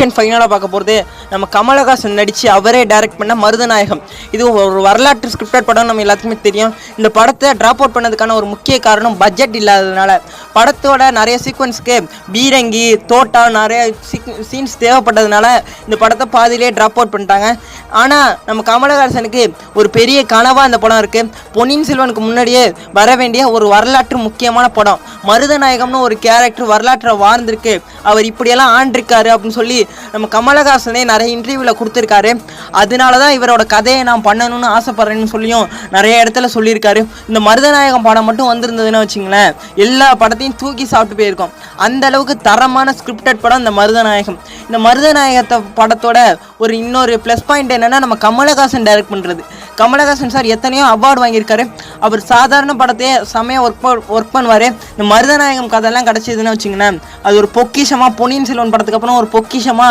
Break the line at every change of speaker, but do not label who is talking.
And ஃபைனலாக பார்க்க போகிறது நம்ம கமலஹாசன் நடித்து அவரே டைரக்ட் பண்ண மருதநாயகம். இது ஒரு வரலாற்று ஸ்கிரிப்டட் படம், நம்ம எல்லாத்துக்குமே தெரியும். இந்த படத்தை ட்ராப் அவுட் பண்ணதுக்கான ஒரு முக்கிய காரணம் பட்ஜெட் இல்லாததுனால. படத்தோட நிறைய சீக்வன்ஸ்க்கு பீரங்கி தோட்டா நிறைய சீன்ஸ் தேவைப்பட்டதுனால இந்த படத்தை பாதியிலே ட்ராப் அவுட் பண்ணிட்டாங்க. ஆனால் நம்ம கமலஹாசனுக்கு ஒரு பெரிய கனவாக இந்த படம் இருக்குது. பொன்னியின் செல்வனுக்கு முன்னாடியே வர வேண்டிய ஒரு வரலாற்று முக்கியமான படம். மருதநாயகம்னு ஒரு கேரக்டர் வரலாற்றை வாழ்ந்திருக்கு, அவர் இப்படியெல்லாம் ஆண்டிருக்காரு அப்படின்னு சொல்லி நம்ம கமலஹாசனே நிறைய இன்டர்வியூவில் கொடுத்துருக்காரு. அதனால தான் இவரோட கதையை நான் பண்ணணும்னு ஆசைப்பட்றேன்னு சொல்லியும் நிறைய இடத்துல சொல்லியிருக்காரு. இந்த மருதநாயகம் படம் மட்டும் வந்திருந்ததுன்னு வச்சுங்களேன், எல்லா படத்தையும் தூக்கி சாப்பிட்டு போயிருக்கோம். அந்த அளவுக்கு தரமான ஸ்கிரிப்டட் படம் இந்த மருதநாயகம். இந்த மருதநாயகத்தை படத்தோட ஒரு இன்னொரு ப்ளஸ் பாயிண்ட் என்னென்னா, நம்ம கமலஹாசன் டைரக்ட் பண்ணுறது. கமலஹாசன் சார் எத்தனையோ அவார்டு வாங்கியிருக்காரு. அவர் சாதாரண படத்தையே செமையாக ஒர்க் பண்ணுவார். இந்த மருதநாயகம் கதையெல்லாம் கிடச்சிதுன்னு வச்சுங்களேன், அது ஒரு பொக்கிஷமாக, பொன்னியின் செல்வன் படத்துக்கு அப்புறம் ஒரு பொக்கிஷமாக